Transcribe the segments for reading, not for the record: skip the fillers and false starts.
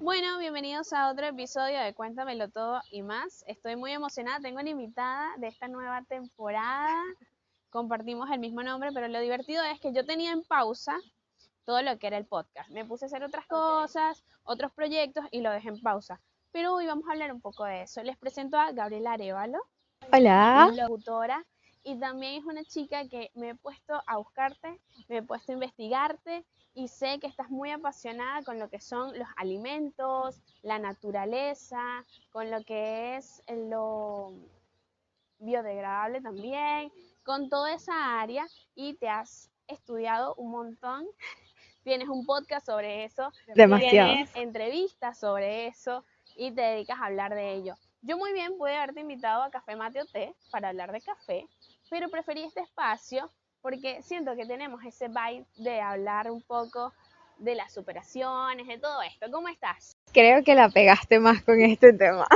Bueno, bienvenidos a otro episodio de Cuéntamelo Todo y Más. Estoy muy emocionada, tengo una invitada de esta nueva temporada. Compartimos el mismo nombre, pero lo divertido es que yo tenía en pausa todo lo que era el podcast. Me puse a hacer otras cosas, otros proyectos y lo dejé en pausa. Pero hoy vamos a hablar un poco de eso. Les presento a Gabriela Arévalo, Hola. locutora, y también es una chica que me he puesto a buscarte, me he puesto a investigarte y sé que estás muy apasionada con lo que son los alimentos, la naturaleza, con lo que es lo biodegradable también, con toda esa área y te has estudiado un montón. Tienes un podcast sobre eso, Demasiado. tienes entrevistas sobre eso y te dedicas a hablar de ello. Yo muy bien pude haberte invitado a Café Mate o Té para hablar de café, pero preferí este espacio porque siento que tenemos ese vibe de hablar un poco de las superaciones, de todo esto. ¿Cómo estás? Creo que la pegaste más con este tema.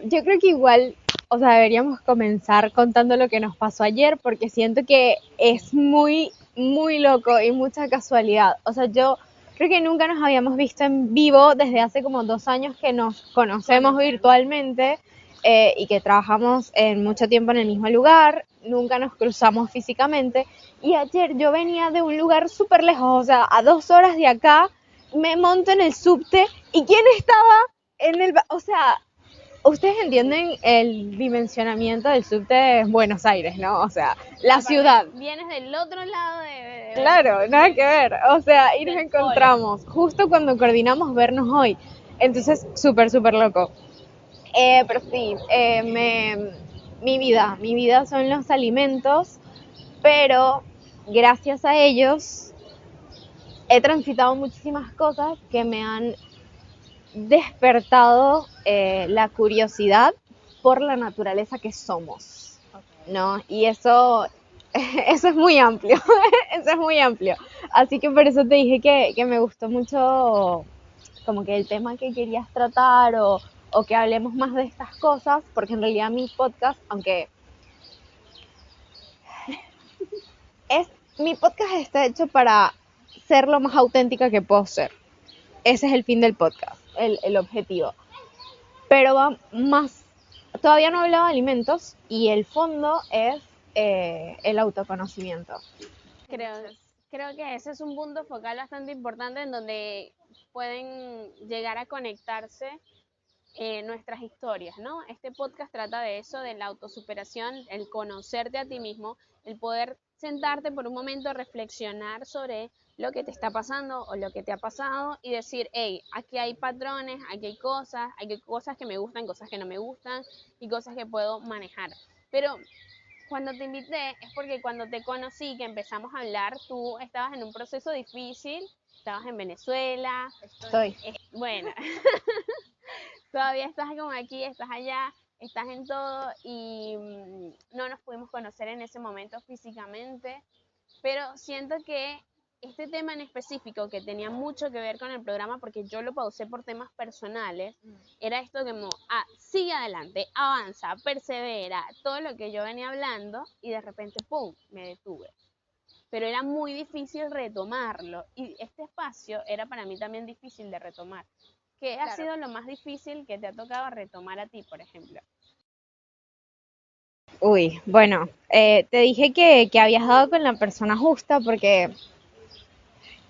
Yo creo que igual, o sea, deberíamos comenzar contando lo que nos pasó ayer, porque siento que es muy, muy loco y mucha casualidad. O sea, yo creo que nunca nos habíamos visto en vivo desde hace como 2 años que nos conocemos virtualmente y que trabajamos en mucho tiempo en el mismo lugar. Nunca nos cruzamos físicamente. Y ayer yo venía de un lugar súper lejos, o sea, a 2 horas de acá, me monto en el subte y ¿quién estaba en el... O sea, ustedes entienden el dimensionamiento del subte de Buenos Aires, ¿no? O sea, la ciudad. Vienes del otro lado Claro, nada que ver. O sea, y nos del encontramos justo cuando coordinamos vernos hoy. Entonces, súper, súper loco. Pero sí, mi vida son los alimentos, pero gracias a ellos he transitado muchísimas cosas que me han despertado la curiosidad por la naturaleza que somos, ¿no? Y eso, eso es muy amplio, eso es muy amplio. Así que por eso te dije que me gustó mucho como que el tema que querías tratar o que hablemos más de estas cosas, porque en realidad mi podcast, aunque es, mi podcast está hecho para ser lo más auténtica que puedo ser. Ese es el fin del podcast, el objetivo. Pero va más, todavía no he hablado de alimentos y el fondo es el autoconocimiento. Creo, creo que ese es un punto focal bastante importante en donde pueden llegar a conectarse nuestras historias, ¿no? Este podcast trata de eso, de la autosuperación, el conocerte a ti mismo, el poder sentarte por un momento, reflexionar sobre lo que te está pasando o lo que te ha pasado y decir, hey, aquí hay patrones, aquí hay cosas que me gustan, cosas que no me gustan y cosas que puedo manejar. Pero cuando te invité es porque cuando te conocí, que empezamos a hablar, tú estabas en un proceso difícil, estabas en Venezuela, Estoy. bueno, todavía estás como aquí, estás allá, estás en todo y no nos pudimos conocer en ese momento físicamente, pero siento que este tema en específico que tenía mucho que ver con el programa porque yo lo pausé por temas personales, era esto como, sigue adelante, avanza, persevera, todo lo que yo venía hablando y de repente, ¡pum!, me detuve. Pero era muy difícil retomarlo y este espacio era para mí también difícil de retomar. ¿Qué ha sido lo más difícil que te ha tocado retomar a ti, por ejemplo? Uy, bueno, te dije que habías dado con la persona justa porque,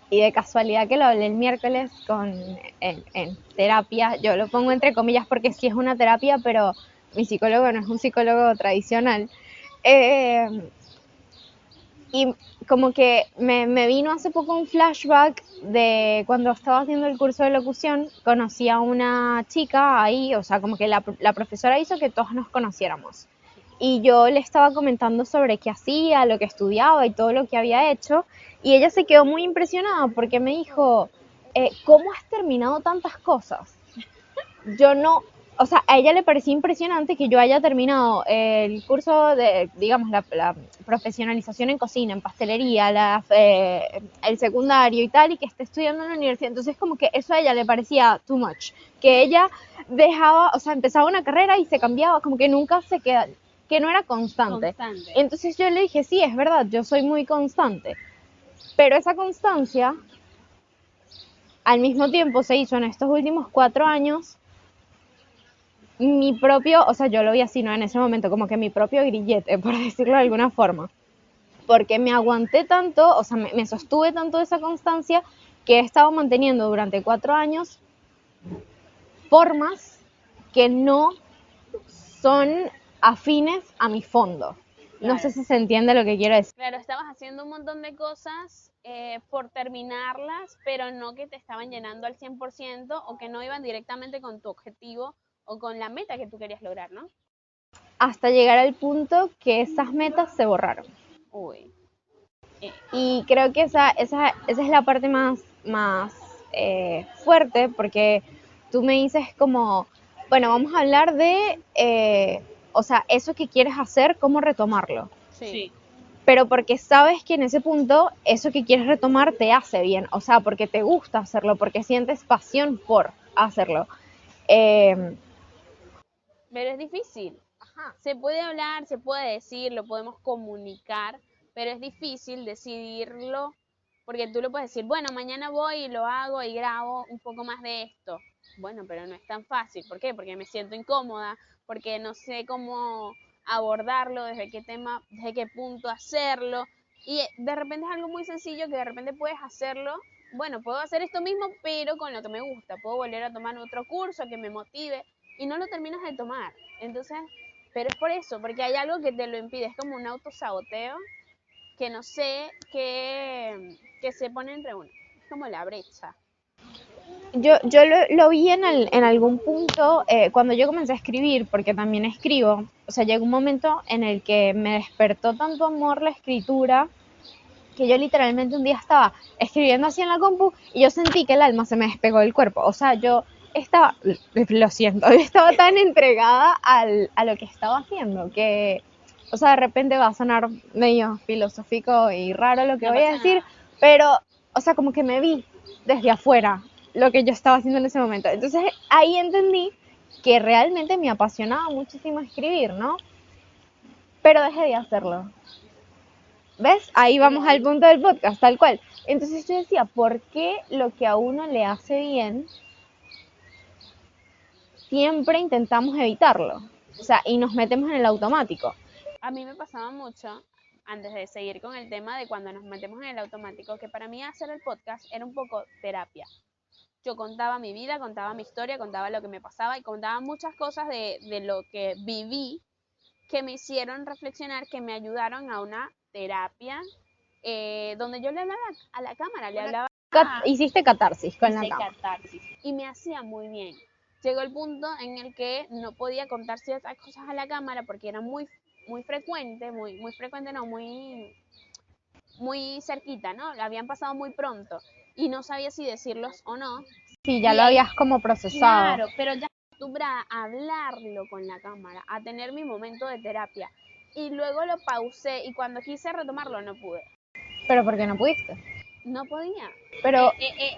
y de casualidad que lo hablé el miércoles en terapia, yo lo pongo entre comillas porque sí es una terapia, pero mi psicólogo no es un psicólogo tradicional. Eh, Y como que me vino hace poco un flashback de cuando estaba haciendo el curso de locución, conocí a una chica ahí, o sea, como que la profesora hizo que todos nos conociéramos. Y yo le estaba comentando sobre qué hacía, lo que estudiaba y todo lo que había hecho, y ella se quedó muy impresionada porque me dijo, ¿cómo has terminado tantas cosas? Yo no, o sea, a ella le parecía impresionante que yo haya terminado el curso de, digamos, la profesionalización en cocina, en pastelería, el secundario y tal, y que esté estudiando en la universidad. Entonces, como que eso a ella le parecía too much. Que ella dejaba, o sea, empezaba una carrera y se cambiaba, como que nunca se queda, que no era constante. Entonces yo le dije, sí, es verdad, yo soy muy constante. Pero esa constancia al mismo tiempo se hizo en estos últimos 4 años mi propio, o sea, yo lo vi así, ¿no? En ese momento, como que mi propio grillete, por decirlo de alguna forma. Porque me aguanté tanto, o sea, me sostuve tanto de esa constancia que he estado manteniendo durante 4 años formas que no son afines a mi fondo. No Claro. sé si se entiende lo que quiero decir. Claro, estabas haciendo un montón de cosas por terminarlas, pero no que te estaban llenando al 100% o que no iban directamente con tu objetivo o con la meta que tú querías lograr, ¿no? Hasta llegar al punto que esas metas se borraron. Uy. Y creo que esa es la parte más fuerte, porque tú me dices como, bueno, vamos a hablar de, o sea, eso que quieres hacer, cómo retomarlo. Sí. Pero porque sabes que en ese punto eso que quieres retomar te hace bien, o sea, porque te gusta hacerlo, porque sientes pasión por hacerlo. Eh, Pero es difícil. Se puede hablar, se puede decir, lo podemos comunicar, pero es difícil decidirlo porque tú lo puedes decir, bueno, mañana voy y lo hago y grabo un poco más de esto. Bueno, pero no es tan fácil. ¿Por qué? Porque me siento incómoda, porque no sé cómo abordarlo, desde qué tema, desde qué punto hacerlo. Y de repente es algo muy sencillo que de repente puedes hacerlo. Bueno, puedo hacer esto mismo, pero con lo que me gusta. Puedo volver a tomar otro curso que me motive y no lo terminas de tomar. Entonces, pero es por eso, porque hay algo que te lo impide. Es como un autosaboteo que no sé que se pone entre uno. Es como la brecha. yo lo vi en algún punto cuando yo comencé a escribir, porque también escribo, o sea, llegó un momento en el que me despertó tanto amor la escritura que yo literalmente un día estaba escribiendo así en la compu y yo sentí que el alma se me despegó del cuerpo. O sea, yo estaba, lo siento, yo estaba tan entregada a lo que estaba haciendo que, o sea, de repente va a sonar medio filosófico y raro lo que No voy a pasa decir, nada. pero, o sea, como que me vi desde afuera lo que yo estaba haciendo en ese momento. Entonces ahí entendí que realmente me apasionaba muchísimo escribir, ¿no? Pero dejé de hacerlo. ¿Ves? Ahí Pero vamos al ahí, punto del podcast, tal cual. Entonces yo decía, ¿por qué lo que a uno le hace bien siempre intentamos evitarlo? O sea, y nos metemos en el automático. a mí me pasaba mucho, antes de seguir con el tema de cuando nos metemos en el automático, que para mí hacer el podcast era un poco terapia. Yo contaba mi vida, contaba mi historia, contaba lo que me pasaba y contaba muchas cosas de lo que viví que me hicieron reflexionar, que me ayudaron a una terapia donde yo le hablaba a la cámara, le hablaba Hiciste catarsis con la hice cama. catarsis y me hacía muy bien. Llegó el punto en el que no podía contar ciertas cosas a la cámara porque era muy frecuente, muy frecuente, no, muy cerquita, ¿no? La habían pasado muy pronto y no sabía si decirlos o no. Sí, ya Y lo ahí, habías como procesado. claro, pero ya acostumbrada a hablarlo con la cámara, a tener mi momento de terapia. Y luego lo pausé y cuando quise retomarlo no pude. Pero ¿por qué no pudiste? No podía. Pero,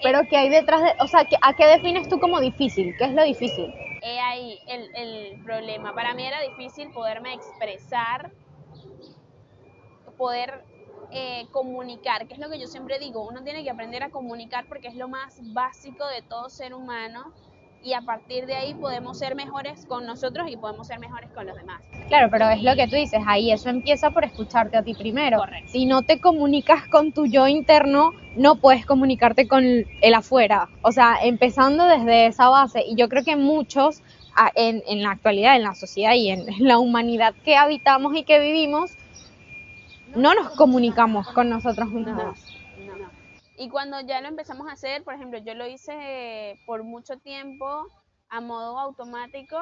pero ¿qué hay detrás de, o sea, ¿a qué defines tú como difícil? ¿Qué es lo difícil? He ahí el problema. Para mí era difícil poderme expresar, poder comunicar, que es lo que yo siempre digo, uno tiene que aprender a comunicar porque es lo más básico de todo ser humano y a partir de ahí podemos ser mejores con nosotros y podemos ser mejores con los demás. Claro, pero es lo que tú dices, ahí eso empieza por escucharte a ti primero. Correcto. Si no te comunicas con tu yo interno, no puedes comunicarte con el afuera. O sea, empezando desde esa base. Y yo creo que muchos en la actualidad, en la sociedad y en la humanidad que habitamos y que vivimos, no nos comunicamos con nosotros No, mismos. no. Y cuando ya lo empezamos a hacer, por ejemplo, yo lo hice por mucho tiempo a modo automático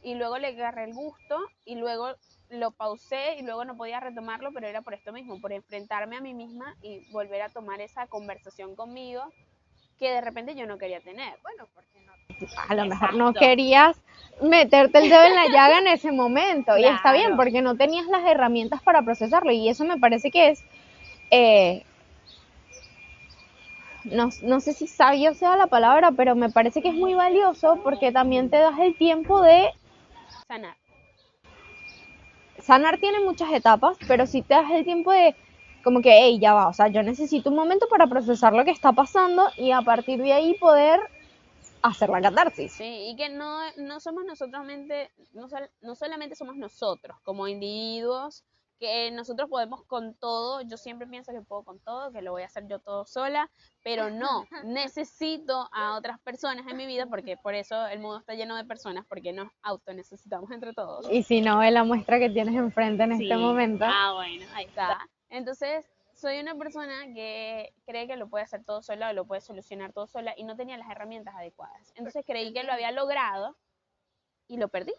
y luego le agarré el gusto y luego lo pausé y luego no podía retomarlo, pero era por esto mismo, por enfrentarme a mí misma y volver a tomar esa conversación conmigo que de repente yo no quería tener. Bueno, porque no. A lo mejor no Exacto. querías meterte el dedo en la llaga en ese momento. Y está bien, Claro. porque no tenías las herramientas para procesarlo. Y eso me parece que es eh, no sé si sabio sea la palabra, pero me parece que es muy valioso porque también te das el tiempo de Sanar. sanar. Tiene muchas etapas, pero si te das el tiempo de como que, hey, ya va, o sea, yo necesito un momento para procesar lo que está pasando y a partir de ahí poder hacer la catarsis. Sí, y que no somos nosotros, no solamente somos nosotros como individuos, que nosotros podemos con todo. Yo siempre pienso que puedo con todo, que lo voy a hacer yo todo sola, pero no, necesito a otras personas en mi vida, porque por eso el mundo está lleno de personas, porque nos auto necesitamos entre todos. Y si no, ve la muestra que tienes enfrente en este momento. Bueno, ahí está. Entonces, soy una persona que cree que lo puede hacer todo sola o lo puede solucionar todo sola y no tenía las herramientas adecuadas. Entonces creí que lo había logrado y lo perdí.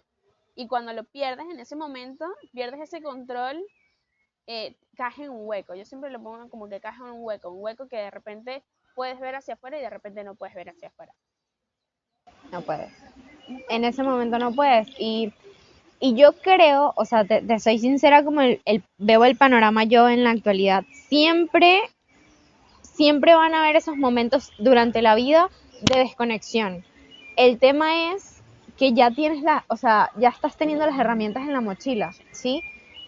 Y cuando lo pierdes en ese momento, pierdes ese control, caes en un hueco. Yo siempre lo pongo como que caes en un hueco que de repente puedes ver hacia afuera y de repente no puedes ver hacia afuera. No puedes. En ese momento no puedes. Y yo creo, o sea, te soy sincera, como veo el panorama yo en la actualidad. Siempre van a haber esos momentos durante la vida de desconexión. El tema es que ya tienes o sea, ya estás teniendo las herramientas en la mochila, ¿sí?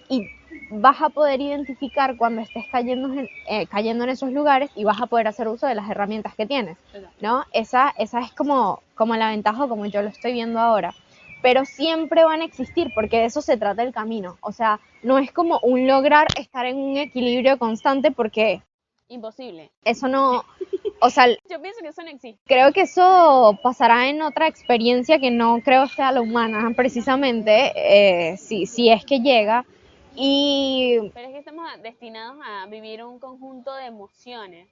Y vas a poder identificar cuando estés cayendo en esos lugares y vas a poder hacer uso de las herramientas que tienes, ¿no? Esa es como la ventaja, como yo lo estoy viendo ahora. Pero siempre van a existir, porque de eso se trata el camino. O sea, no es como un lograr estar en un equilibrio constante, porque imposible. Eso no, o sea, yo pienso que eso no existe. Creo que eso pasará en otra experiencia que no creo sea la humana, precisamente, si es que llega. Pero es que estamos destinados a vivir un conjunto de emociones,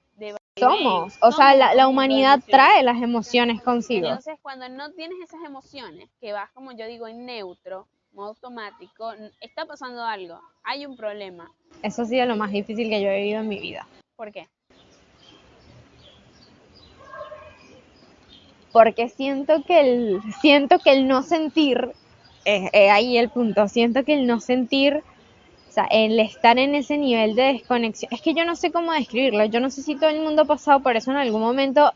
o sea, la humanidad trae las emociones consigo. Entonces, cuando no tienes esas emociones, que vas, como yo digo, en neutro, modo automático, está pasando algo, hay un problema. Eso ha sido lo más difícil que yo he vivido en mi vida. ¿Por qué? Porque siento que el no sentir, ahí el punto, siento que el no sentir, o sea, el estar en ese nivel de desconexión, es que yo no sé cómo describirlo, yo no sé si todo el mundo ha pasado por eso en algún momento.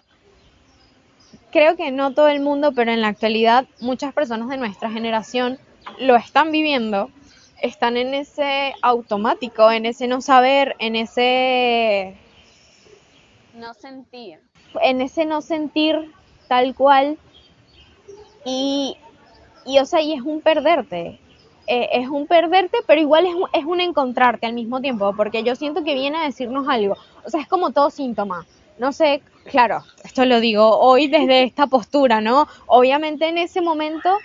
Creo que no todo el mundo, pero en la actualidad muchas personas de nuestra generación lo están viviendo, están en ese automático, en ese no saber, en ese no sentir tal cual, y o sea, y es un perderte. Es un perderte, pero igual es un encontrarte al mismo tiempo, porque yo siento que viene a decirnos algo. O sea, es como todo síntoma. No sé, claro, esto lo digo hoy desde esta postura, ¿no? Obviamente en ese momento,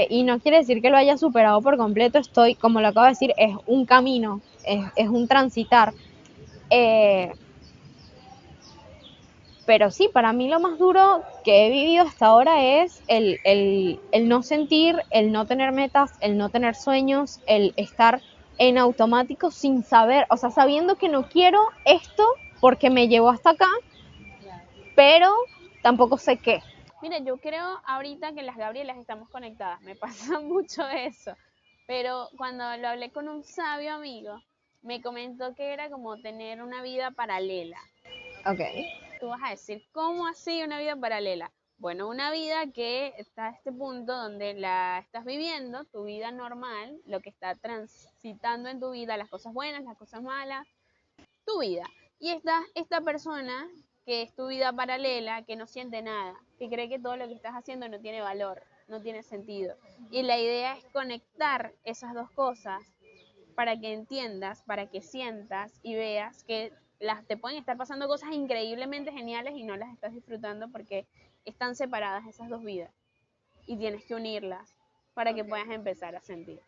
y no quiere decir que lo haya superado por completo, estoy, como lo acabo de decir, es un camino, es un transitar. Pero sí, para mí lo más duro que he vivido hasta ahora es el no sentir, el no tener metas, el no tener sueños, el estar en automático sin saber, o sea, sabiendo que no quiero esto porque me llevó hasta acá, pero tampoco sé qué. Mira, yo creo ahorita que las Gabrielas estamos conectadas, me pasa mucho eso, pero cuando lo hablé con un sabio amigo, me comentó que era como tener una vida paralela. Ok. Tú vas a decir, ¿cómo así una vida paralela? Bueno, una vida que está a este punto donde la estás viviendo, tu vida normal, lo que está transitando en tu vida, las cosas buenas, las cosas malas, tu vida. Y está esta persona que es tu vida paralela, que no siente nada, que cree que todo lo que estás haciendo no tiene valor, no tiene sentido. Y la idea es conectar esas dos cosas para que entiendas, para que sientas y veas que te pueden estar pasando cosas increíblemente geniales y no las estás disfrutando porque están separadas esas dos vidas y tienes que unirlas para que puedas empezar a sentir.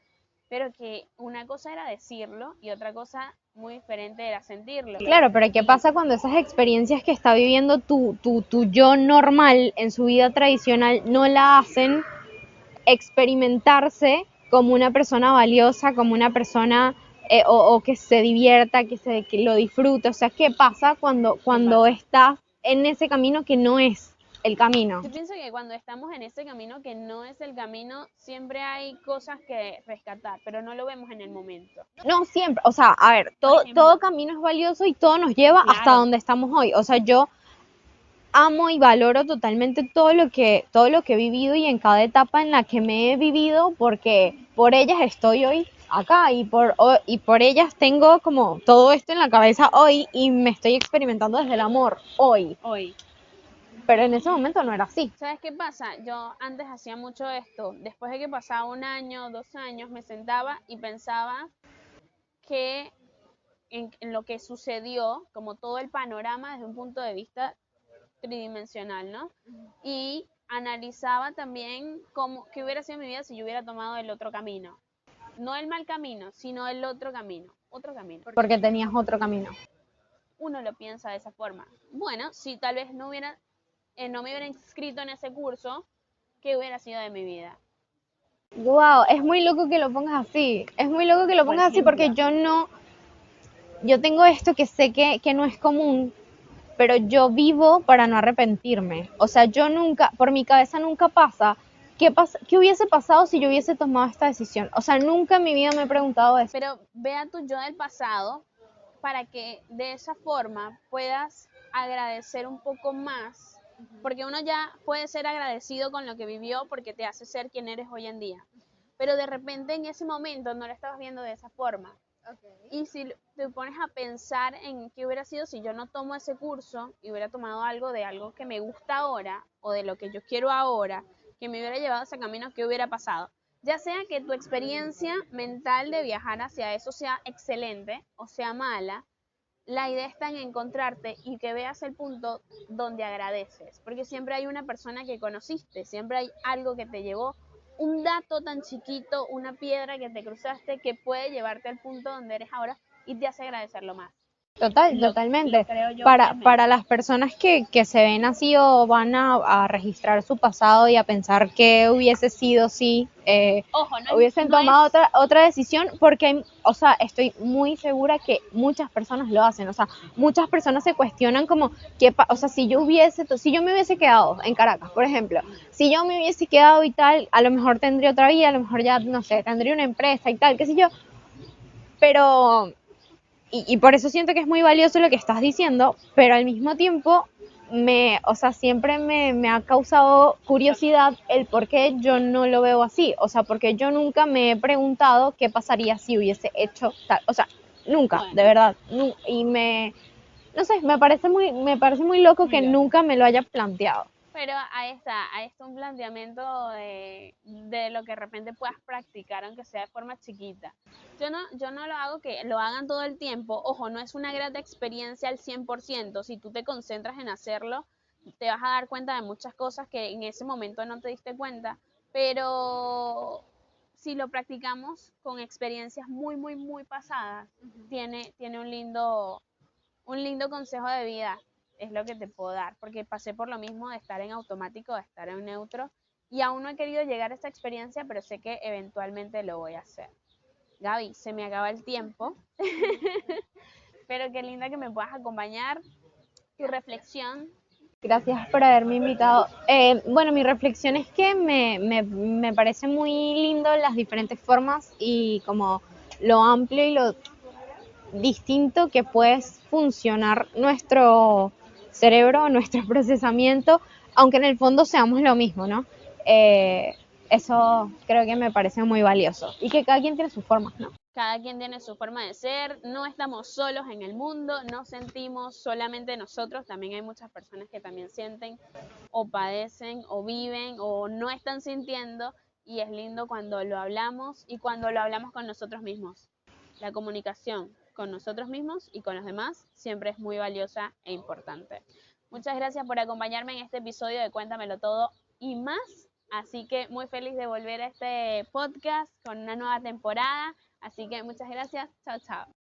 Pero que una cosa era decirlo y otra cosa muy diferente era sentirlo. Claro, pero ¿qué pasa cuando esas experiencias que está viviendo tu yo normal en su vida tradicional no la hacen experimentarse como una persona valiosa, como una persona o que se divierta, que lo disfrute? O sea, ¿qué pasa cuando estás en ese camino que no es el camino? Yo pienso que cuando estamos en ese camino que no es el camino, siempre hay cosas que rescatar, pero no lo vemos en el momento. No siempre, o sea, a ver, todo camino es valioso y todo nos lleva hasta donde estamos hoy. O sea, yo amo y valoro totalmente todo lo que he vivido y en cada etapa en la que me he vivido, porque por ellas estoy hoy acá y por ellas tengo como todo esto en la cabeza hoy y me estoy experimentando desde el amor hoy. Hoy. Pero en ese momento no era así. ¿Sabes qué pasa? Yo antes hacía mucho esto. Después de que pasaba 1 año, 2 años, me sentaba y pensaba que en lo que sucedió, como todo el panorama desde un punto de vista tridimensional, ¿no? Y analizaba también qué hubiera sido mi vida si yo hubiera tomado el otro camino. No el mal camino, sino el otro camino. Otro camino. Porque tenías otro camino. Uno lo piensa de esa forma. Bueno, si tal vez no me hubiera inscrito en ese curso, ¿qué hubiera sido de mi vida? Wow, es muy loco que lo pongas así. Es muy loco que lo Por pongas así porque ejemplo. yo tengo esto que sé que no es común, pero yo vivo para no arrepentirme. O sea, yo nunca, por mi cabeza nunca pasa, ¿qué hubiese pasado si yo hubiese tomado esta decisión? O sea, nunca en mi vida me he preguntado eso. Pero ve a tu yo del pasado para que de esa forma puedas agradecer un poco más, porque uno ya puede ser agradecido con lo que vivió porque te hace ser quien eres hoy en día, pero de repente en ese momento no lo estabas viendo de esa forma. Y si te pones a pensar en qué hubiera sido si yo no tomo ese curso y hubiera tomado algo de algo que me gusta ahora o de lo que yo quiero ahora, que me hubiera llevado a ese camino, ¿qué hubiera pasado? Ya sea que tu experiencia mental de viajar hacia eso sea excelente o sea mala, la idea está en encontrarte y que veas el punto donde agradeces, porque siempre hay una persona que conociste, siempre hay algo que te llevó, un dato tan chiquito, una piedra que te cruzaste que puede llevarte al punto donde eres ahora y te hace agradecerlo más. Totalmente. Lo creo yo Para fielmente. las personas que se ven así o van a registrar su pasado y a pensar que hubiese sido si Ojo, hubiesen no tomado es otra decisión, porque o sea, estoy muy segura que muchas personas lo hacen. O sea, muchas personas se cuestionan como, o sea, si yo me hubiese quedado en Caracas, por ejemplo, si yo me hubiese quedado y tal, a lo mejor tendría otra vida, a lo mejor ya, no sé, tendría una empresa y tal, qué sé yo, pero y por eso siento que es muy valioso lo que estás diciendo, pero al mismo tiempo o sea, siempre me ha causado curiosidad el por qué yo no lo veo así, o sea, porque yo nunca me he preguntado qué pasaría si hubiese hecho tal, o sea, nunca, de bueno. verdad, y no sé, me parece muy loco que nunca me lo haya planteado. Pero ahí está un planteamiento de lo que de repente puedas practicar, aunque sea de forma chiquita. Yo no lo hago que lo hagan todo el tiempo. Ojo, no es una grata experiencia al 100%. Si tú te concentras en hacerlo, te vas a dar cuenta de muchas cosas que en ese momento no te diste cuenta. Pero si lo practicamos con experiencias muy, muy, muy pasadas, tiene un lindo consejo de vida, es lo que te puedo dar, porque pasé por lo mismo de estar en automático, de estar en neutro, y aún no he querido llegar a esta experiencia, pero sé que eventualmente lo voy a hacer. Gaby, se me acaba el tiempo, pero qué linda que me puedas acompañar, tu reflexión. Gracias por haberme invitado. Bueno, mi reflexión es que me parece muy lindo las diferentes formas y como lo amplio y lo distinto que puede funcionar nuestro cerebro, nuestro procesamiento, aunque en el fondo seamos lo mismo, ¿no? Eso creo que me parece muy valioso y que cada quien tiene sus formas, ¿no? Cada quien tiene su forma de ser, no estamos solos en el mundo, no sentimos solamente nosotros, también hay muchas personas que también sienten o padecen o viven o no están sintiendo y es lindo cuando lo hablamos y cuando lo hablamos con nosotros mismos. La comunicación con nosotros mismos y con los demás siempre es muy valiosa e importante. Muchas gracias por acompañarme en este episodio de Cuéntamelo Todo y más. Así que muy feliz de volver a este podcast con una nueva temporada. Así que muchas gracias. Chao, chao.